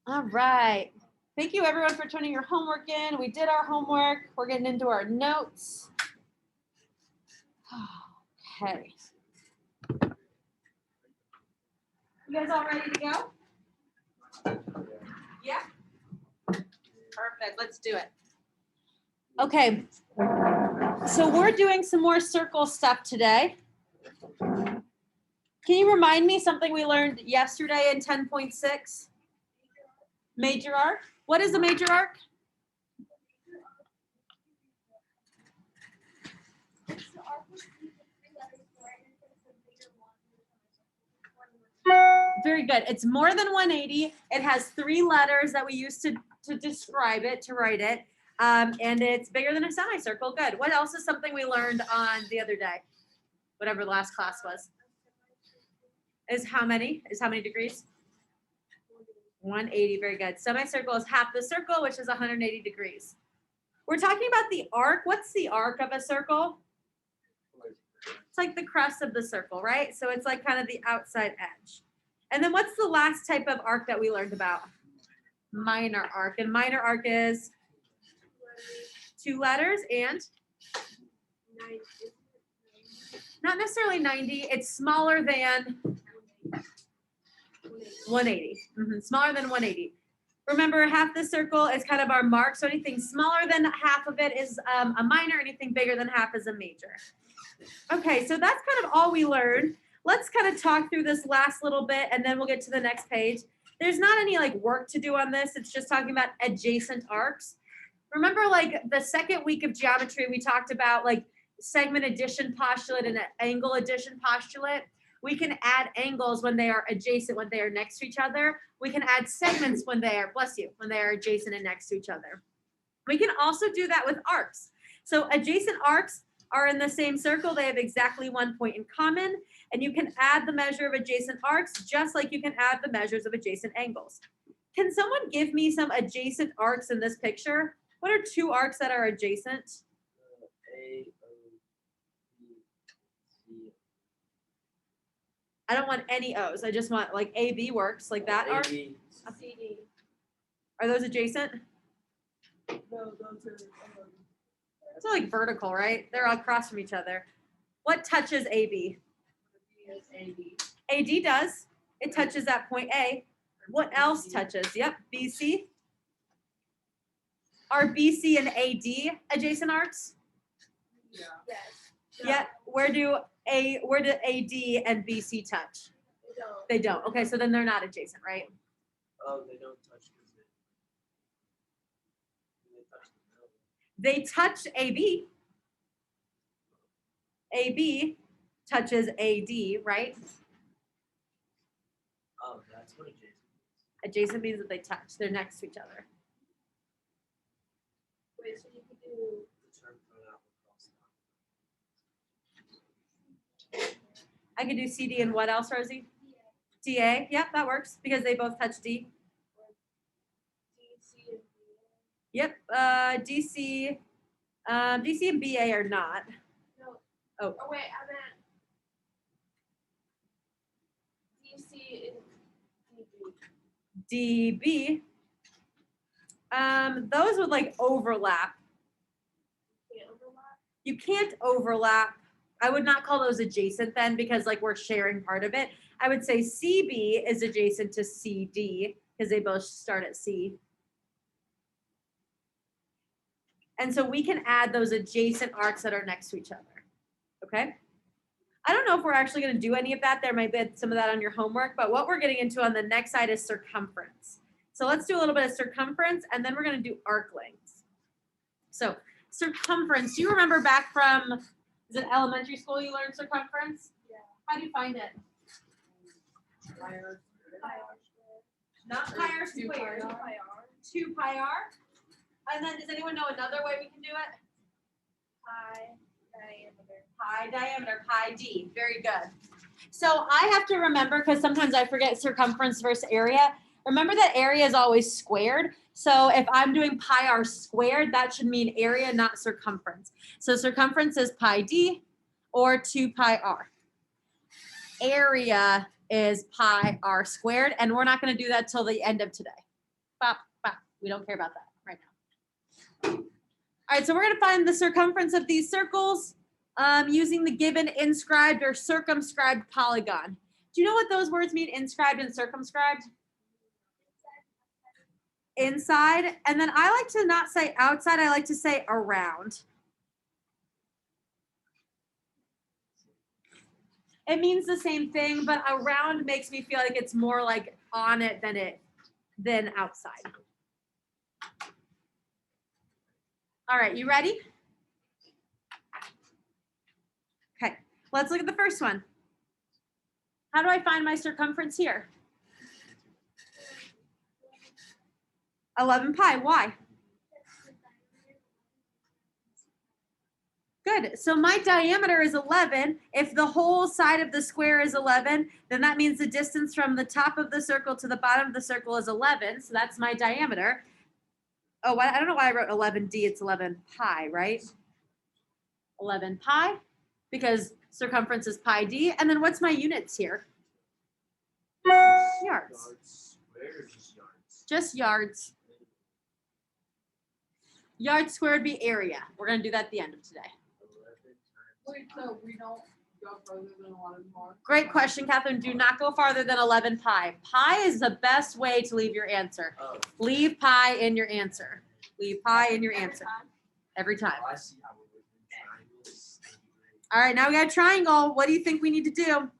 All right. Thank you everyone for turning your homework in. We did our homework. We're getting into our notes. Okay. You guys all ready to go? Yeah? Perfect. Let's do it. Okay. So we're doing some more circle stuff today. Can you remind me something we learned yesterday in 10.6? Major arc. What is a major arc? Very good. It's more than 180. It has 3 letters that we use to describe it, to write it. And it's bigger than a semicircle. Good. What else is something we learned on the other day? Whatever the last class was. Is how many? Is how many degrees? 180. Very good. Semicircle is half the circle, which is 180 degrees. We're talking about the arc. What's the arc of a circle? It's like the crest of the circle, right? So it's like kind of the outside edge. And then what's the last type of arc that we learned about? Minor arc. And minor arc is 2 letters and not necessarily 90. It's smaller than 180. Smaller than 180. Remember, half the circle is kind of our mark. So anything smaller than half of it is a minor. Anything bigger than half is a major. Okay, so that's kind of all we learned. Let's kind of talk through this last little bit, and then we'll get to the next page. There's not any like work to do on this. It's just talking about adjacent arcs. Remember, like the second week of geometry, we talked about like segment addition postulate and angle addition postulate. We can add angles when they are adjacent, when they are next to each other. We can add segments when they are, bless you, when they are adjacent and next to each other. We can also do that with arcs. So adjacent arcs are in the same circle. They have exactly 1 point in common. And you can add the measure of adjacent arcs just like you can add the measures of adjacent angles. Can someone give me some adjacent arcs in this picture? What are 2 arcs that are adjacent? A, O, B, C. I don't want any O's. I just want like AB works, like that arc. C, CD. Are those adjacent? No, those are. It's like vertical, right? They're all across from each other. What touches AB? AD. AD does. It touches that point A. What else touches? Yep, BC. Are BC and AD adjacent arcs? Yeah. Yes. Yeah. Where do AD and BC touch? They don't. Okay, so then they're not adjacent, right? Oh, they don't touch They touch AB. AB touches AD, right? Oh, that's what adjacent is. Adjacent means that they touch. They're next to each other. Wait, so you could do. The term thrown out across the I could do CD and what else, Rosie? DA. Yep, that works because they both touch D. DC and Yep. DC. DC and BA are not. No. Oh. Oh wait, I meant DC and DB. DB. Those would like overlap. Can't overlap. You can't overlap. I would not call those adjacent then because like we're sharing part of it. I would say CB is adjacent to CD because they both start at C. And so we can add those adjacent arcs that are next to each other. Okay? I don't know if we're actually going to do any of that. There might be some of that on your homework, but what we're getting into on the next side is circumference. So let's do a little bit of circumference, and then we're going to do arc lengths. So circumference, do you remember back from, is it elementary school you learned circumference? Yeah. How do you find it? Not pi r squared. 2 pi r. And then does anyone know another way we can do it? Pi diameter, pi d. Very good. So I have to remember, because sometimes I forget circumference versus area. Remember that area is always squared. So if I'm doing pi r squared, that should mean area, not circumference. So circumference is pi d or 2 pi r. Area is pi r squared, and we're not going to do that till the end of today. Bop, bop. We don't care about that right now. All right, so we're gonna find the circumference of these circles using the given inscribed or circumscribed polygon. Do you know what those words mean, inscribed and circumscribed? Inside, and then I like to not say outside, I like to say around. It means the same thing, but around makes me feel like it's more like on it than outside. All right, you ready? Okay, let's look at the first one. How do I find my circumference here? 11 pi, why? Good, so my diameter is 11. If the whole side of the square is 11, then that means the distance from the top of the circle to the bottom of the circle is 11, so that's my diameter. Oh, I don't know why I wrote 11d, it's 11 pi, right? 11 pi, because circumference is pi d, and then what's my units here? Yards. Yards squared or just yards? Just yards. Yard squared would be area. We're gonna do that at the end of today. 11 times. Wait, so we don't go further than 11 pi? Great question, Catherine. Do not go farther than 11 pi. Pi is the best way to leave your answer. Oh, Leave pi in your answer. Leave pi in your answer every time. I see how we're working triangles. Thank you, great. All right, now we got a triangle. What do you think we need to do?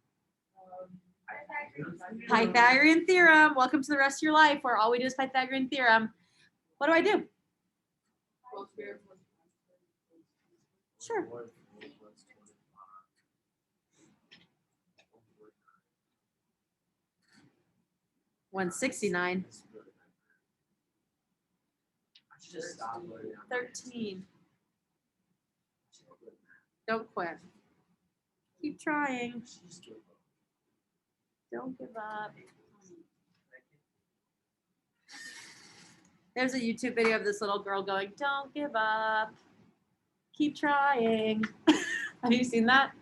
Pythagorean theorem. Welcome to the rest of your life where all we do is Pythagorean theorem. What do I do? Well, square plus Sure. 1 plus 25. 169. That's really not bad. I should just stop learning. 13. Don't quit. Keep trying. Just give up. Don't give up. There's a YouTube video of this little girl going, "Don't give up. Keep trying." Have you seen that?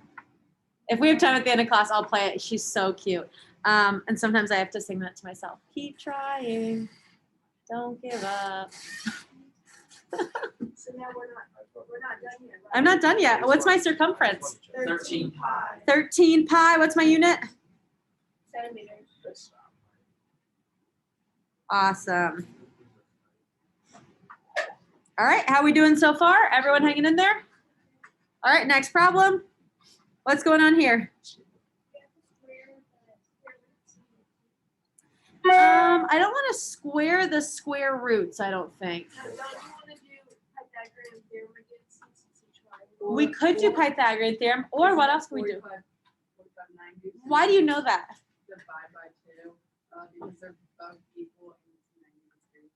If we have time at the end of class, I'll play it. She's so cute. And sometimes I have to sing that to myself. Keep trying. Don't give up. So now we're not done yet, right? I'm not done yet. What's my circumference? 13 pi. 13 pi. What's my unit? Centimeters. Awesome. All right, how we doing so far? Everyone hanging in there? All right, next problem. What's going on here? I don't want to square the square roots, I don't think. Don't you want to do Pythagorean theorem again since it's a triangle? We could do Pythagorean theorem, or what else can we do? 45, 90. Why do you know that? Divide by 2, because they're both equal and it's 90 degrees.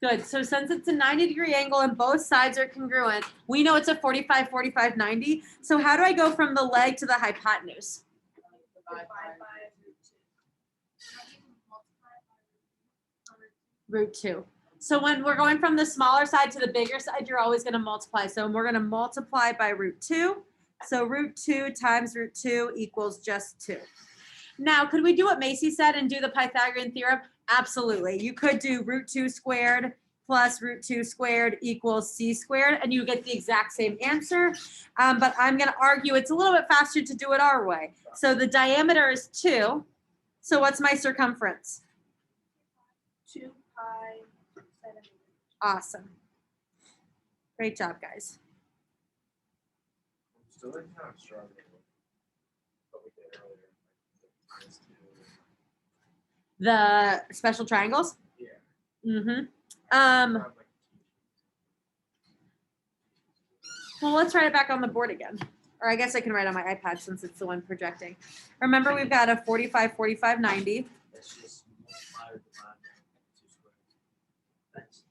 Good, so since it's a 90-degree angle and both sides are congruent, we know it's a 45, 45, 90. So how do I go from the leg to the hypotenuse? Divide by Root 2. So when we're going from the smaller side to the bigger side, you're always going to multiply. So we're going to multiply by root 2. So root 2 times root 2 equals just 2. Now, could we do what Macy said and do the Pythagorean theorem? Absolutely. You could do root 2 squared plus root 2 squared equals c squared, and you get the exact same answer. But I'm going to argue it's a little bit faster to do it our way. So the diameter is 2. So what's my circumference? 2 pi centimeters. Awesome. Great job, guys. I'm still like kind of struggling with what we did earlier. Like times 2. The special triangles? Yeah. Mm-hmm. Kind of like Well, let's write it back on the board again. Or I guess I can write on my iPad since it's the one projecting. Remember, we've got a 45, 45, 90. Let's just multiply or divide by 2 squared. That's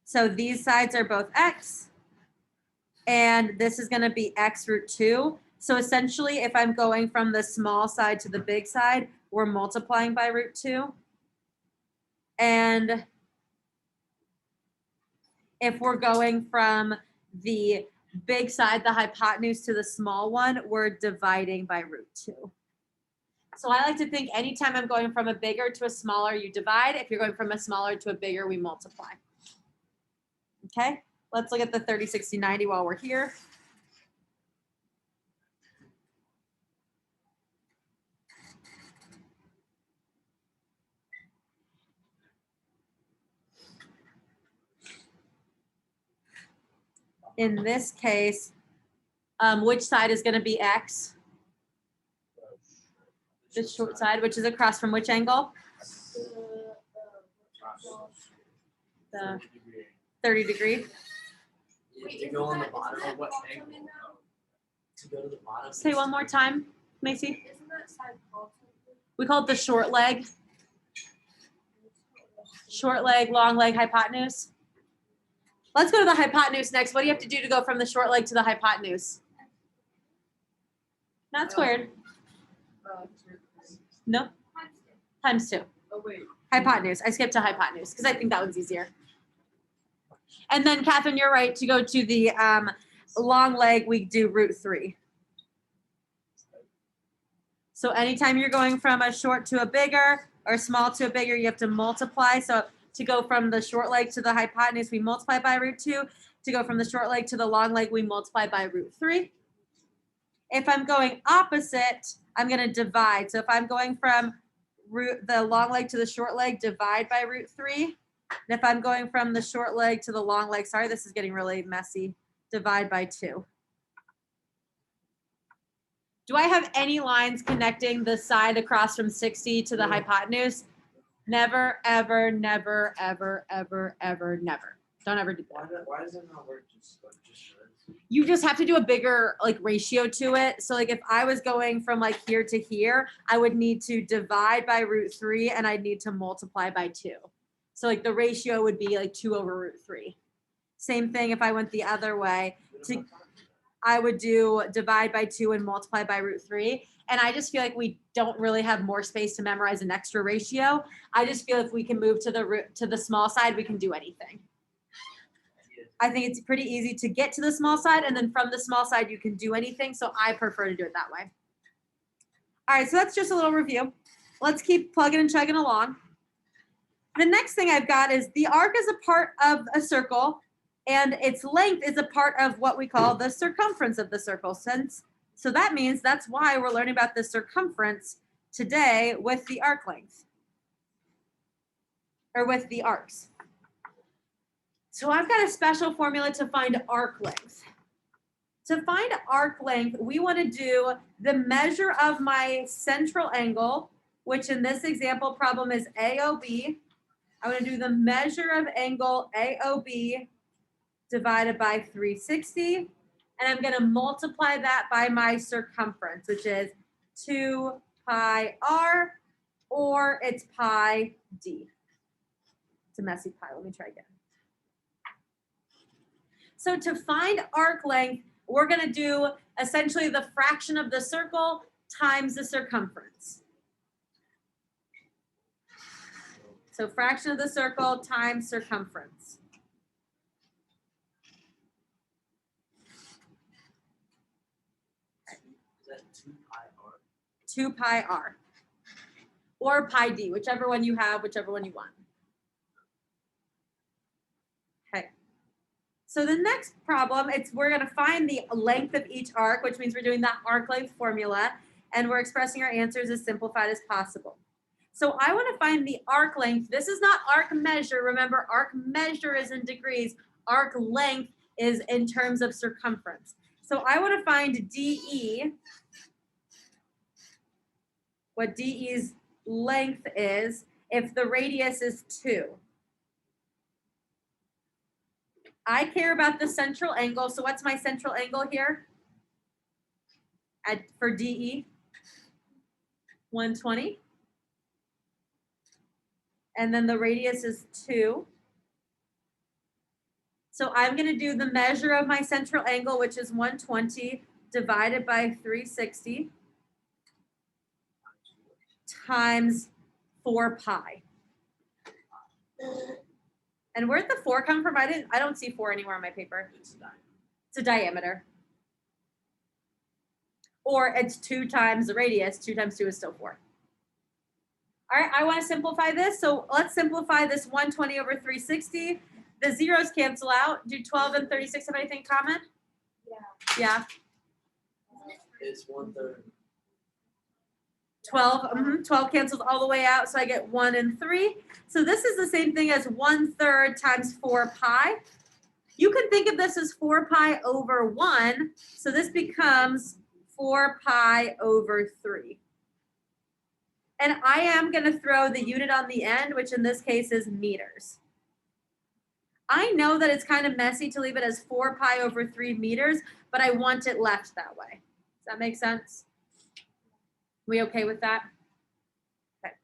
So these sides are both x. And this is going to be x root 2. So essentially, if I'm going from the small side to the big side, we're multiplying by root 2. And if we're going from the big side, the hypotenuse, to the small one, we're dividing by root 2. So I like to think anytime I'm going from a bigger to a smaller, you divide. If you're going from a smaller to a bigger, we multiply. Okay, let's look at the 30, 60, 90 while we're here. In this case, which side is going to be X? The short side, which is across from which angle? The 30 degree. To go on the bottom of what angle? To go to the bottom. Say one more time, Macy. Isn't that side called something? We call it the short leg. Short leg, long leg, hypotenuse. Let's go to the hypotenuse next. What do you have to do to go from the short leg to the hypotenuse? Not squared. No, times 2. Oh, wait. Hypotenuse. I skipped to hypotenuse because I think that one's easier. And then, Catherine, you're right. To go to the long leg, we do √3. So anytime you're going from a short to a bigger or small to a bigger, you have to multiply. So to go from the short leg to the hypotenuse, we multiply by √2. To go from the short leg to the long leg, we multiply by √3. If I'm going opposite, I'm going to divide. So if I'm going from the long leg to the short leg, divide by √3. And if I'm going from the short leg to the long leg, sorry, this is getting really messy, divide by 2. Do I have any lines connecting the side across from 60 to the hypotenuse? Never, ever, never, ever, ever, ever, never. Don't ever do that. Why does it not work just You just have to do a bigger like ratio to it. So like if I was going from like here to here, I would need to divide by √3 and I'd need to multiply by 2. So like the ratio would be like 2 over √3. Same thing if I went the other way. I would do divide by 2 and multiply by √3. And I just feel like we don't really have more space to memorize an extra ratio. I just feel if we can move to the small side, we can do anything. I think it's pretty easy to get to the small side, and then from the small side, you can do anything. So I prefer to do it that way. All right, so that's just a little review. Let's keep plugging and chugging along. The next thing I've got is the arc is a part of a circle, and its length is a part of what we call the circumference of the circle. So that means that's why we're learning about the circumference today with the arc length, or with the arcs. So I've got a special formula to find arc length. To find arc length, we want to do the measure of my central angle, which in this example problem is AOB. I want to do the measure of angle AOB divided by 360, and I'm going to multiply that by my circumference, which is 2 pi r, or it's pi d. It's a messy pi. Let me try again. So to find arc length, we're going to do essentially the fraction of the circle times the circumference. So fraction of the circle times circumference. Is that 2 pi r? 2 pi r. Or pi d, whichever one you have, whichever one you want. Okay. So the next problem, we're going to find the length of each arc, which means we're doing that arc length formula, and we're expressing our answers as simplified as possible. So I want to find the arc length. This is not arc measure. Remember, arc measure is in degrees. Arc length is in terms of circumference. So I want to find DE, what DE's length is, if the radius is 2. I care about the central angle. So what's my central angle here? For DE? 120. And then the radius is 2. So I'm going to do the measure of my central angle, which is 120 divided by 360 times 4 pi. And where'd the 4 come from? I don't see 4 anywhere on my paper. It's a diameter. Or it's 2 times the radius. 2 times 2 is still 4. All right, I want to simplify this. So let's simplify this 120 over 360. The zeros cancel out. Do 12 and 36 have anything in common? Yeah. Yeah. It's 1/3. 12, 12 cancels all the way out, so I get 1 and 3. So this is the same thing as 1/3 times 4 pi. You can think of this as 4 pi over 1, so this becomes 4 pi over 3. And I am going to throw the unit on the end, which in this case is meters. I know that it's kind of messy to leave it as 4 pi over 3 meters, but I want it left that way. Does that make sense? We okay with that? Okay.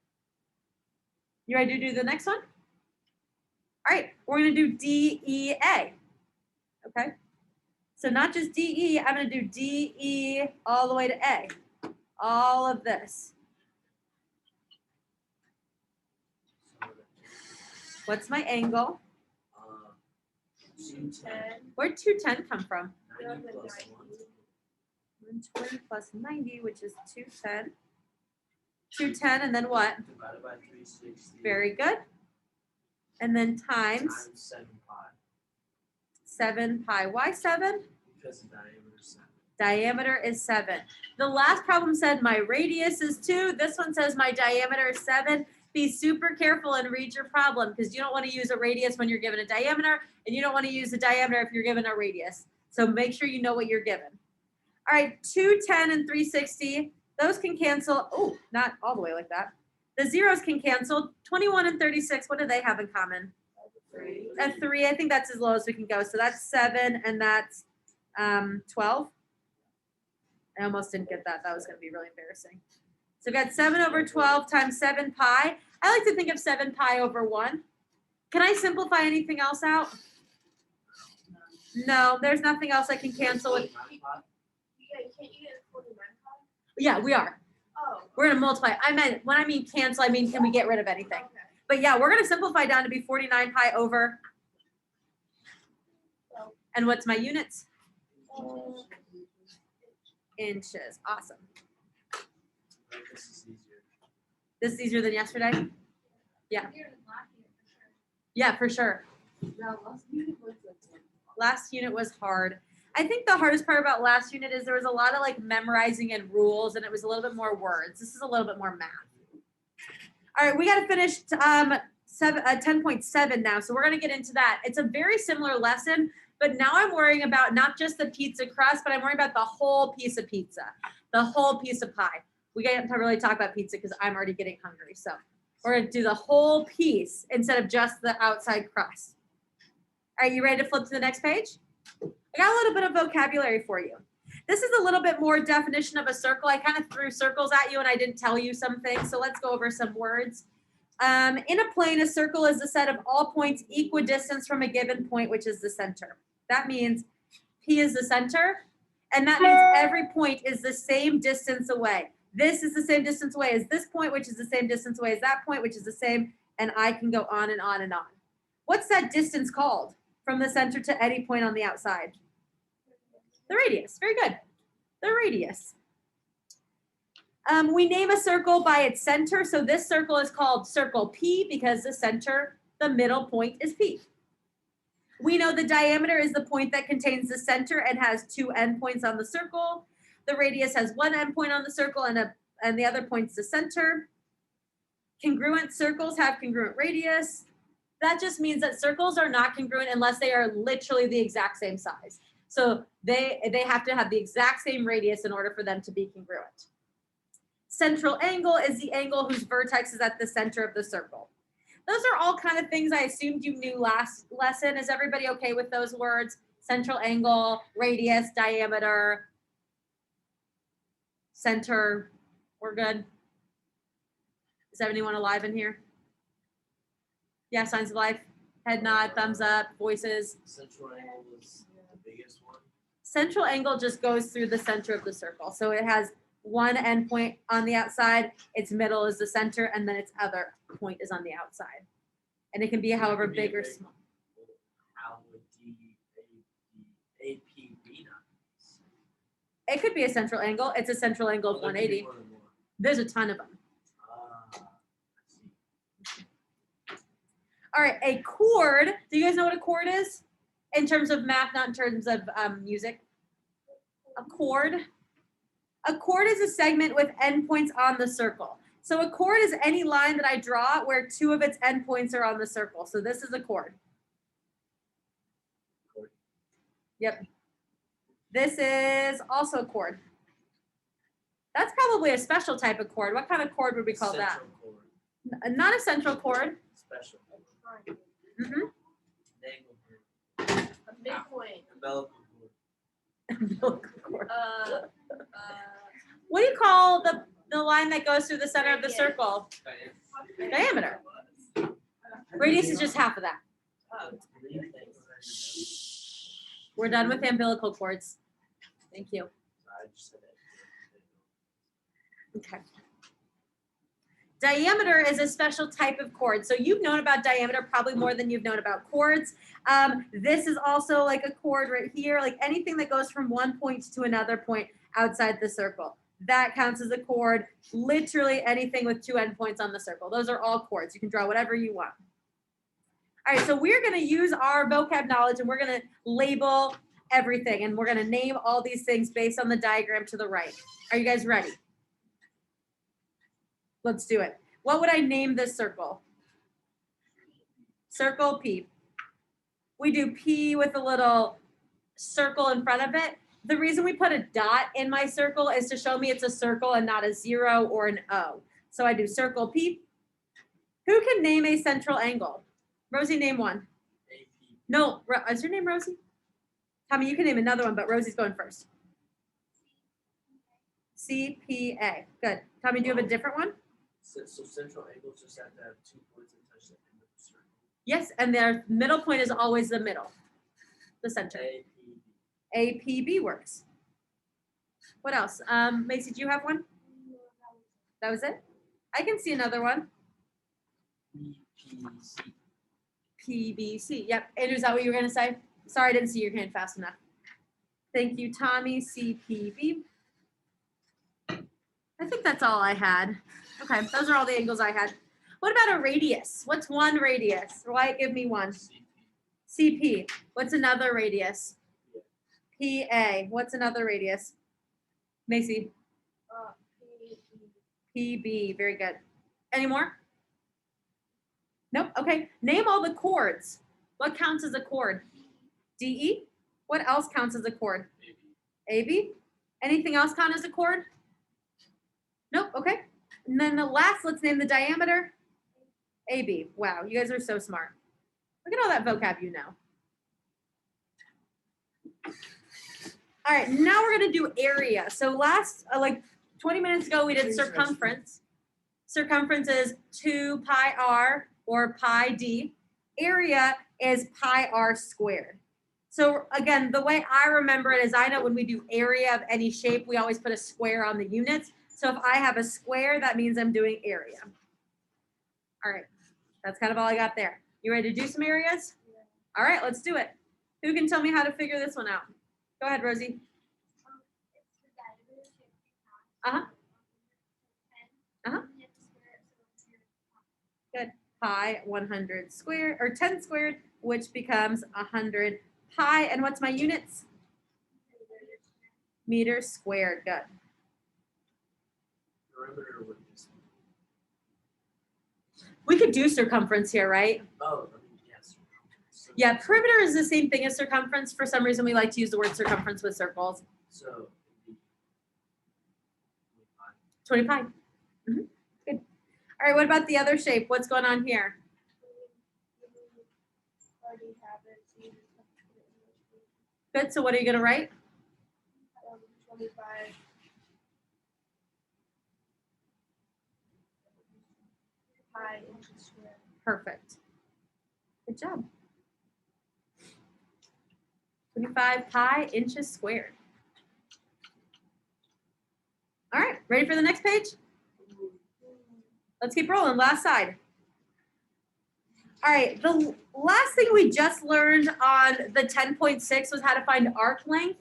You ready to do the next one? All right, we're going to do DEA. Okay. So not just DE, I'm going to do DE all the way to A. All of this. What's my angle? 210. Where'd 210 come from? 90 plus 1. 120 plus 90, which is 210. 210, and then what? Divided by 360. Very good. And then times 7 pi. 7 pi. Why 7? Because the diameter is 7. Diameter is 7. The last problem said my radius is 2. This one says my diameter is 7. Be super careful and read your problem because you don't want to use a radius when you're given a diameter, and you don't want to use a diameter if you're given a radius. So make sure you know what you're given. All right, 210 and 360. Those can cancel. Oh, not all the way like that. The zeros can cancel. 21 and 36, what do they have in common? 3. A 3. I think that's as low as we can go. So that's 7 and that's 12. I almost didn't get that. That was going to be really embarrassing. So we've got 7 over 12 times 7 pi. I like to think of 7 pi over 1. Can I simplify anything else out? No, there's nothing else I can cancel with. Yeah, can't you get 49 pi? Yeah, we are. Oh. We're going to multiply. When I mean cancel, I mean can we get rid of anything? Okay. But yeah, we're going to simplify down to be 49 pi over. And what's my units? Inches. Awesome. This is easier. This is easier than yesterday? Yeah. Here in last year, for sure. Yeah, for sure. Now, last unit was like, Last unit was hard. I think the hardest part about last unit is there was a lot of like memorizing and rules, and it was a little bit more words. This is a little bit more math. All right, we got to finish 10.7 now, so we're going to get into that. It's a very similar lesson, but now I'm worrying about not just the pizza crust, but I'm worrying about the whole piece of pizza, the whole piece of pie. We can't really talk about pizza because I'm already getting hungry. So we're going to do the whole piece instead of just the outside crust. All right, you ready to flip to the next page? I got a little bit of vocabulary for you. This is a little bit more definition of a circle. I kind of threw circles at you and I didn't tell you some things. So let's go over some words. In a plane, a circle is a set of all points equidistant from a given point, which is the center. That means P is the center, and that means every point is the same distance away. This is the same distance away as this point, which is the same distance away as that point, which is the same, and I can go on and on and on. What's that distance called from the center to any point on the outside? The radius. Very good. The radius. We name a circle by its center. So this circle is called circle P because the center, the middle point is P. We know the diameter is the point that contains the center and has 2 endpoints on the circle. The radius has 1 endpoint on the circle and the other point's the center. Congruent circles have congruent radius. That just means that circles are not congruent unless they are literally the exact same size. So they have to have the exact same radius in order for them to be congruent. Central angle is the angle whose vertex is at the center of the circle. Those are all kind of things I assumed you knew last lesson. Is everybody okay with those words? Central angle, radius, diameter, center. We're good. Is anyone alive in here? Yeah, signs of life. Head nod, thumbs up, voices. Central angle is the biggest one. Central angle just goes through the center of the circle. So it has 1 endpoint on the outside, its middle is the center, and then its other point is on the outside. And it can be however It could be big a or big- small. How would AP be not? It could be a central angle. It's a central angle of Well, there could be 180. more than one. There's a ton of them. I All right, a chord. Do you guys know what a chord is? In terms of math, not in terms of music. A chord. A chord is a segment with endpoints on the circle. So a chord is any line that I draw where two of its endpoints are on the circle. So this is a chord. Chord. Yep. This is also a chord. That's probably a special type of chord. What kind of chord would we call that? Central chord. Not a central chord. Special. Mm-hmm. Dangle chord. A midpoint. Umbilical chord. What do you call the line that goes through the center of the circle? Diameter. Radius is just half of that. We're done with umbilical cords. Thank you. I just said that. Okay. Diameter is a special type of chord. So you've known about diameter probably more than you've known about chords. This is also like a chord right here, like anything that goes from one point to another point outside the circle. That counts as a chord. Literally anything with two endpoints on the circle. Those are all chords. You can draw whatever you want. All right, so we're going to use our vocab knowledge and we're going to label everything. And we're going to name all these things based on the diagram to the right. Are you guys ready? Let's do it. What would I name this circle? Circle P. We do P with a little circle in front of it. The reason we put a dot in my circle is to show me it's a circle and not a 0 or an O. So I do circle P. Who can name a central angle? Rosie, name one. AP. No, is your name Rosie? Tommy, you can name another one, but Rosie's going first. CPA. Good. Tommy, do you have a different one? So central angles just have to have 2 points and touch the end of the circle. Yes, and their middle point is always the middle, the center. AP. APB works. What else? Macy, do you have one? That was it? I can see another one. PPC. PBC. Yep. Andrew, is that what you were going to say? Sorry, I didn't see your hand fast enough. Thank you, Tommy. CPB. I think that's all I had. Okay, those are all the angles I had. What about a radius? What's one radius? Wyatt, give me one. CP. What's another radius? PA. What's another radius? Macy. PB. Very good. Any more? Nope. Okay. Name all the chords. What counts as a chord? DE. What else counts as a chord? AB. Anything else count as a chord? Nope. Okay. And then the last, let's name the diameter. AB. Wow, you guys are so smart. Look at all that vocab you know. All right, now we're going to do area. So last, like 20 minutes ago, we did circumference. Circumference is 2 pi r or pi d. Area is pi r squared. So again, the way I remember it is I know when we do area of any shape, we always put a square on the units. So if I have a square, that means I'm doing area. All right, that's kind of all I got there. You ready to do some areas? All right, let's do it. Who can tell me how to figure this one out? Go ahead, Rosie. Uh-huh. Uh-huh. Good. Pi 100 squared, or 10 squared, which becomes 100 pi. And what's my units? Meters squared. Good. Perimeter would be. We could do circumference here, right? Oh, I mean, yes. So, Yeah, perimeter is the same thing as circumference. For some reason, we like to use the word circumference with circles. So it'd be 20 pi. Mhm. Good. All right, what about the other shape? What's going on here? Good, so what are you gonna write? 25 pi inches squared. Perfect. Good job. 25 pi inches squared. All right, ready for the next page? Let's keep rolling. Last side. All right, the last thing we just learned on the 10.6 was how to find arc length.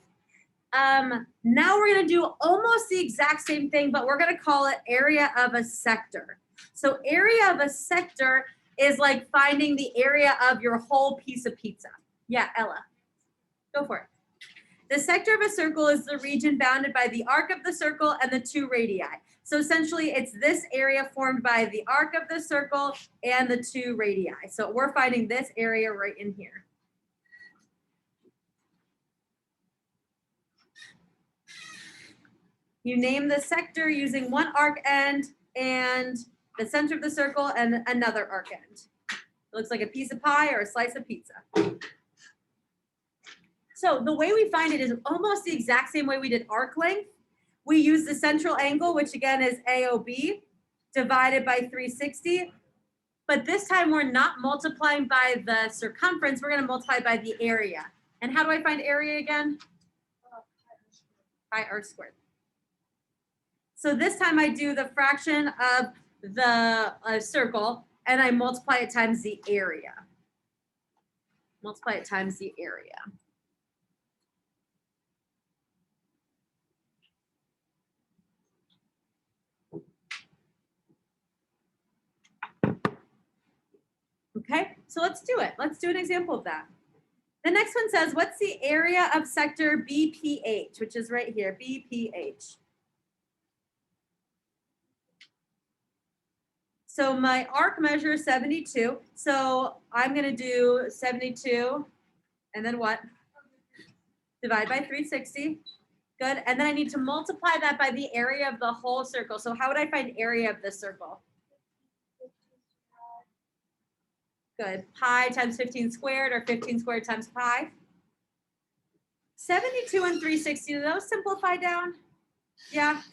Now we're going to do almost the exact same thing, but we're going to call it area of a sector. So area of a sector is like finding the area of your whole piece of pizza. Yeah, Ella, go for it. The sector of a circle is the region bounded by the arc of the circle and the two radii. So essentially, it's this area formed by the arc of the circle and the two radii. So we're finding this area right in here. You name the sector using one arc end and the center of the circle and another arc end. It looks like a piece of pie or a slice of pizza. So the way we find it is almost the exact same way we did arc length. We use the central angle, which again is AOB, divided by 360. But this time we're not multiplying by the circumference, we're gonna multiply by the area. And how do I find area again? Pi r squared. So this time I do the fraction of the circle and I multiply it times the area. Multiply it times the area. Okay, so let's do it. Let's do an example of that. The next one says, what's the area of sector BPH, which is right here, BPH. So my arc measure is 72. So I'm gonna do 72 and then what? Divide by 360. Good, and then I need to multiply that by the area of the whole circle. So how would I find area of this circle? Good, pi times 15 squared or 15 squared times pi. 72 and 360, do those simplify down? Yeah,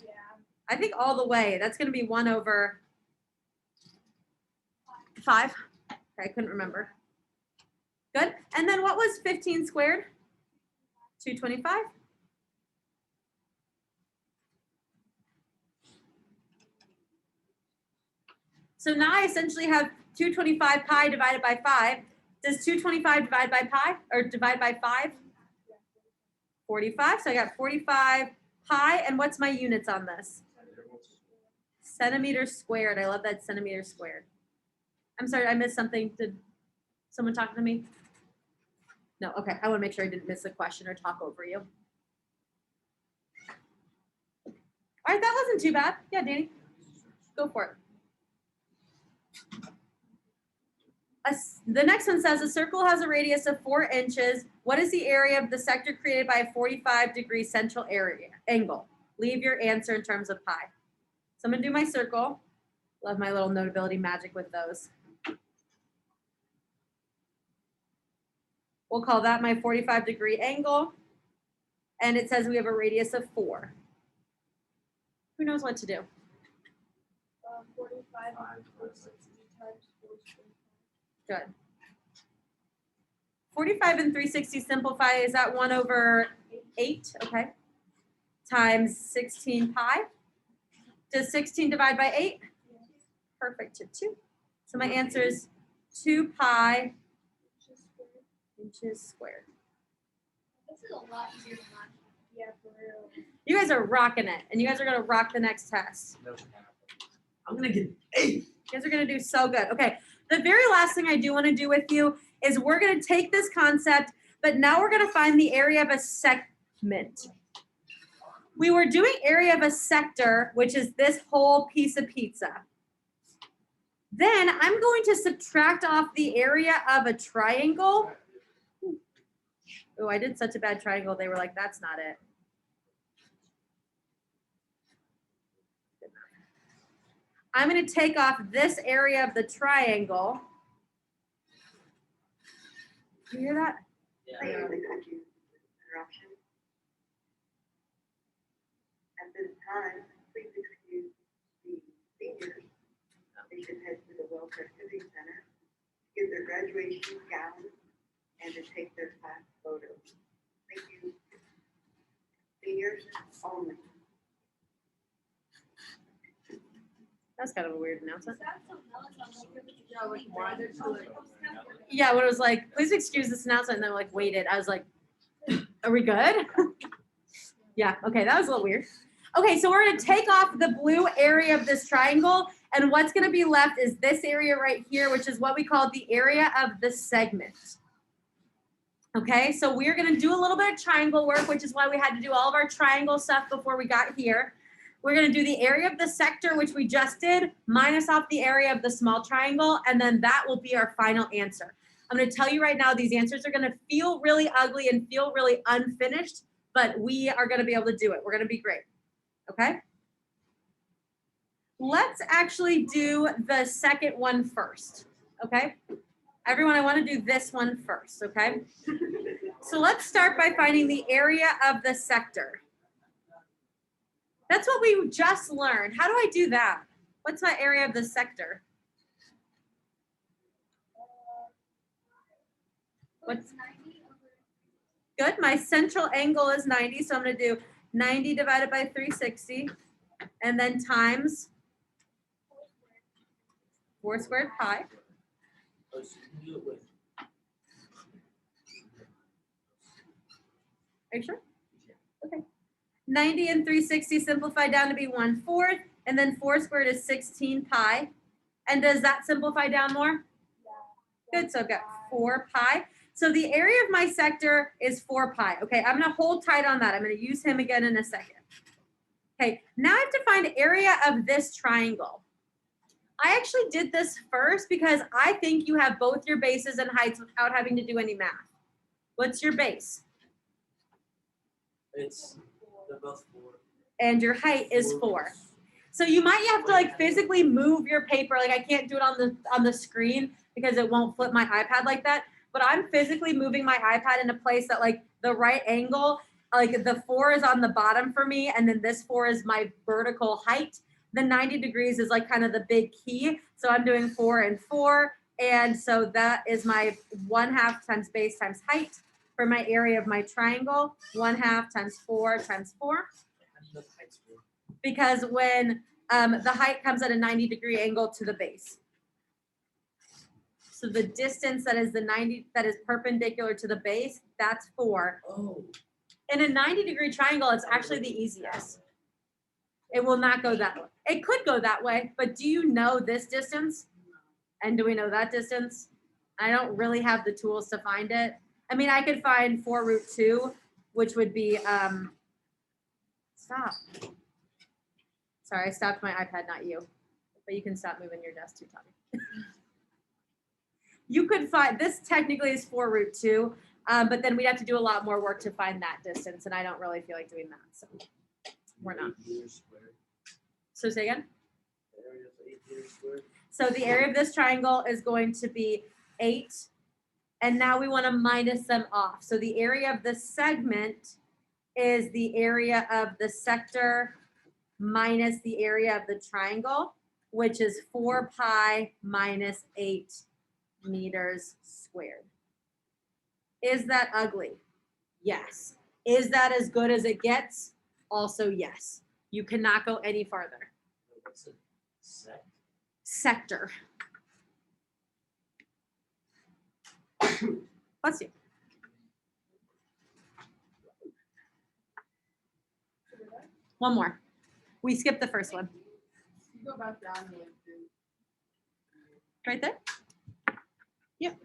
I think all the way. That's gonna be 1 over 5. Okay, I couldn't remember. Good, and then what was 15 squared? 225. So now I essentially have 225 pi divided by 5. Does 225 divide by pi or divide by 5? 45. So I got 45 pi. And what's my units on this? Centimeters squared. I love that, centimeters squared. I'm sorry, I missed something. Did someone talk to me? No, okay. I want to make sure I didn't miss a question or talk over you. All right, that wasn't too bad. Yeah, Danny, go for it. The next one says a circle has a radius of 4 inches. What is the area of the sector created by a 45-degree central area angle? Leave your answer in terms of pi. So I'm gonna do my circle. Love my little notability magic with those. We'll call that my 45-degree angle. And it says we have a radius of 4. Who knows what to do? 45 times 4. Good. 45 and 360 simplify, is that 1 over 8? Okay. Times 16 pi. Does 16 divide by 8? Perfect, to 2. So my answer is 2 pi inches squared. This is a lot easier than last one. Yeah, for real. You guys are rocking it, and you guys are gonna rock the next test. I'm gonna get 8. You guys are gonna do so good. Okay, the very last thing I do wanna do with you is we're gonna take this concept, but now we're gonna find the area of a segment. We were doing area of a sector, which is this whole piece of pizza. Then I'm going to subtract off the area of a triangle. Oh, I did such a bad triangle. They were like, that's not it. I'm going to take off this area of the triangle. You hear that? I usually cut you interruption. At this time, please excuse the seniors. They should head to the Welfare Civic Center, get their graduation gown, and to take their class photos. Thank you. Seniors only. That's kind of a weird announcement. Yeah, like why they're so like. Yeah, when it was like, please excuse this announcement, and then like waited. I was like, are we good? Yeah, okay, that was a little weird. Okay, so we're gonna take off the blue area of this triangle, And what's going to be left is this area right here, which is what we call the area of the segment. Okay, so we're going to do a little bit of triangle work, which is why we had to do all of our triangle stuff before we got here. We're going to do the area of the sector, which we just did, minus off the area of the small triangle, and then that will be our final answer. I'm going to tell you right now, these answers are going to feel really ugly and feel really unfinished, but we are going to be able to do it. We're going to be great. Okay? Let's actually do the second one first. Okay? Everyone, I want to do this one first. Okay? So let's start by finding the area of the sector. That's what we just learned. How do I do that? What's my area of the sector? What's 90 over good? My central angle is 90, so I'm going to do 90 divided by 360, and then times 4 squared pi. Oh, so you can do it with. Are you sure? Okay. 90 and 360 simplify down to be 1/4, and then 4 squared is 16 pi. And does that simplify down more? Good, so I've got 4 pi. So the area of my sector is 4 pi. Okay, I'm gonna hold tight on that. I'm gonna use him again in a second. Okay, now I have to find area of this triangle. I actually did this first because I think you have both your bases and heights without having to do any math. What's your base? It's, they're both 4. And your height is 4. So you might have to like physically move your paper. Like I can't do it on the screen because it won't flip my iPad like that. But I'm physically moving my iPad in a place that like the right angle, like the 4 is on the bottom for me, and then this 4 is my vertical height. The 90 degrees is like kind of the big key. So I'm doing 4 and 4. And so that is my 1/2 times base times height for my area of my triangle. 1/2 times 4 times 4. How do you know the heights for? Because when the height comes at a 90-degree angle to the base. So the distance that is the 90, that is perpendicular to the base, that's 4. Oh. In a 90-degree triangle, it's actually the easiest. It will not go that way. It could go that way, but do you know this distance? And do we know that distance? I don't really have the tools to find it. I mean, I could find 4√2, which would be, stop. Sorry, I stopped my iPad, not you. But you can stop moving your desk too, Tommy. You could find, this technically is 4√2, but then we'd have to do a lot more work to find that distance, and I don't really feel like doing that, so we're not. 8 meters squared. So say again? The area of 8 meters squared. So the area of this triangle is going to be 8, and now we want to minus them off. So the area of the segment is the area of the sector minus the area of the triangle, which is 4 pi minus 8 meters squared. Is that ugly? Yes. Is that as good as it gets? Also yes. You cannot go any farther. What's a sect? Sector. Bless you. One more. We skipped the first one. You go back down to like Right there? Yep.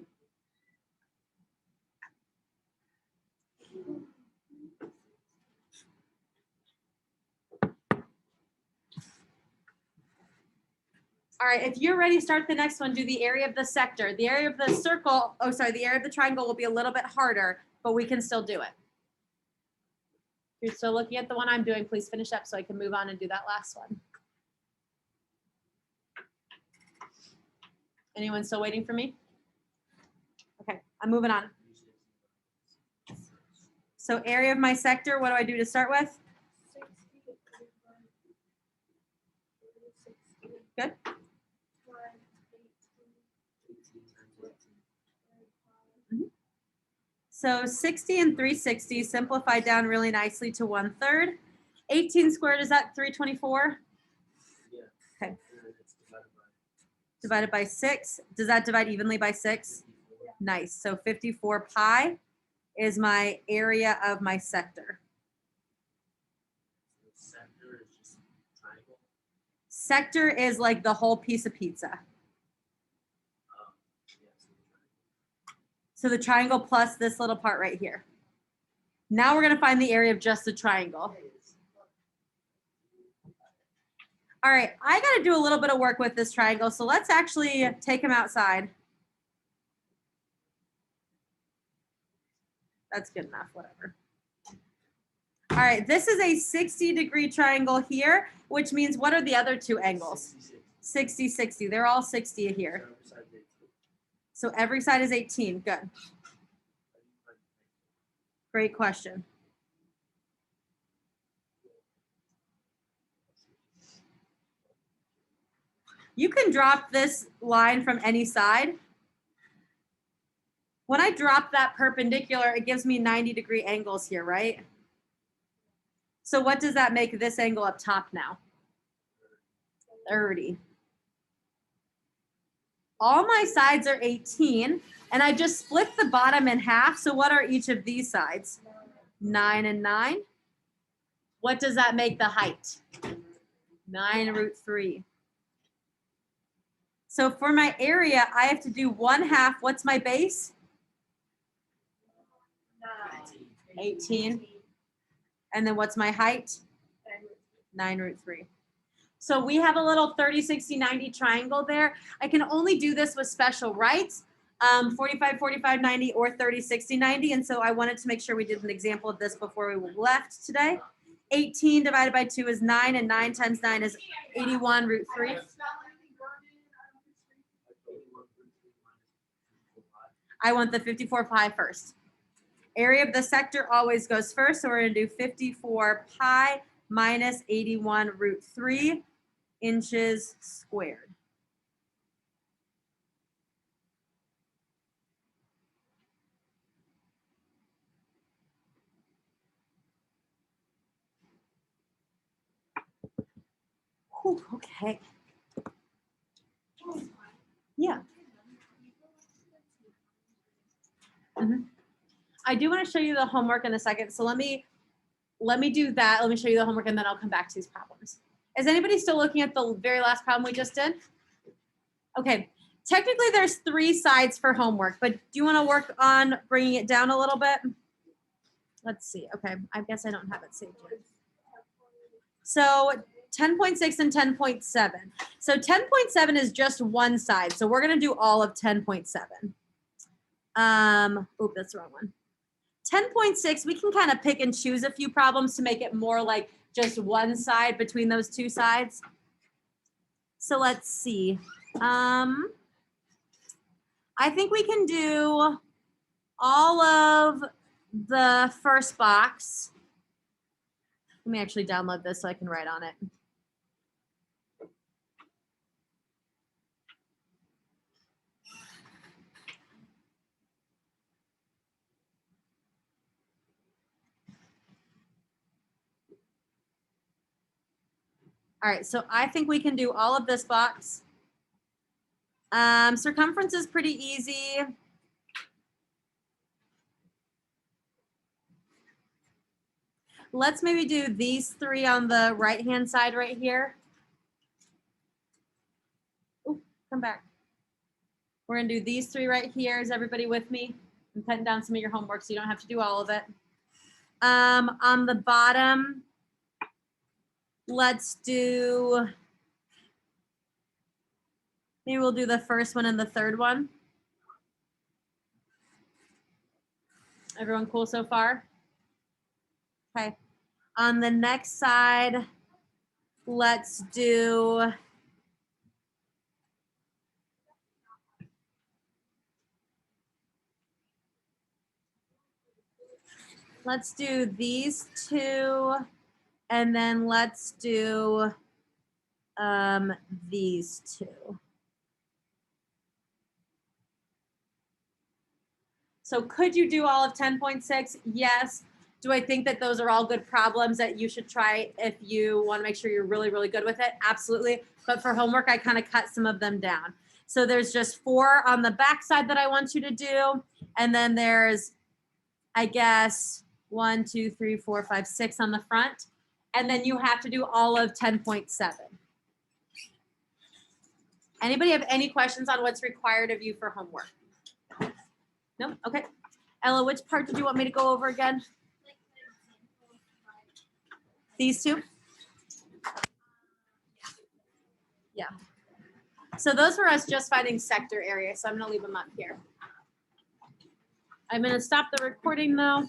All right, if you're ready, start the next one. Do the area of the sector. The area of the circle, oh, sorry, the area of the triangle will be a little bit harder, but we can still do it. If you're still looking at the one I'm doing, please finish up so I can move on and do that last one. Anyone still waiting for me? Okay, I'm moving on. So area of my sector, what do I do to start with? 60 Good. times 18. So 60 and 360 simplify down really nicely to 1/3. 18 squared, is that 324? Yeah. Okay. And it's Divided by 6. Does that divide evenly by 6? 54. Nice. So 54 pi is my area of my sector. So the sector is just triangle. Sector is like the whole piece of pizza. Yes. So the triangle plus this little part right here. Now we're gonna find the area of just the triangle. All right, I gotta do a little bit of work with this triangle, so let's actually take him outside. That's good enough, whatever. All right, this is a 60-degree triangle here, which means what are the other two angles? 60, 60. They're all 60 here. So every side is 18. Good. Great question. You can drop this line from any side. When I drop that perpendicular, it gives me 90-degree angles here, right? So what does that make this angle up top now? 30. All my sides are 18, and I just split the bottom in half. So what are each of these sides? 9 and 9. What does that make the height? 9√3. So for my area, I have to do 1/2. What's my base? 18. And then what's my height? 9√3. So we have a little 30, 60, 90 triangle there. I can only do this with special rights, 45, 45, 90, or 30, 60, 90. And so I wanted to make sure we did an example of this before we left today. 18 divided by 2 is 9, and 9 times 9 is 81√3. I want the 54 pi first. Area of the sector always goes first, so we're going to do 54 pi minus 81√3 inches squared. Whew, okay. Yeah. I do want to show you the homework in a second. So let me do that. Let me show you the homework and then I'll come back to these problems. Is anybody still looking at the very last problem we just did? Okay. Technically there's 3 sides for homework, but do you want to work on bringing it down a little bit? Let's see. Okay. I guess I don't have it saved yet. So 10.6 and 10.7. So 10.7 is just one side. So we're going to do all of 10.7. Oh, that's the wrong one. 10.6, we can kind of pick and choose a few problems to make it more like just one side between those two sides. So let's see. I think we can do all of the first box. Let me actually download this so I can write on it. All right, so I think we can do all of this box. Circumference is pretty easy. Let's maybe do these 3 on the right-hand side right here. Ooh, come back. We're gonna do these 3 right here. Is everybody with me? I'm cutting down some of your homework so you don't have to do all of it. On the bottom, let's do, maybe we'll do the first one and the third one. Everyone cool so far? Okay. On the next side, let's do these 2, and then let's do these 2. So could you do all of 10.6? Yes. Do I think that those are all good problems that you should try if you want to make sure you're really, really good with it? Absolutely. But for homework, I kind of cut some of them down. So there's just 4 on the back side that I want you to do. And then there's, I guess, 1, 2, 3, 4, 5, 6 on the front. And then you have to do all of 10.7. Anybody have any questions on what's required of you for homework? No? Okay. Ella, which part did you want me to go over again? These two? Yeah. So those were us just finding sector area, so I'm gonna leave them up here. I'm gonna stop the recording though.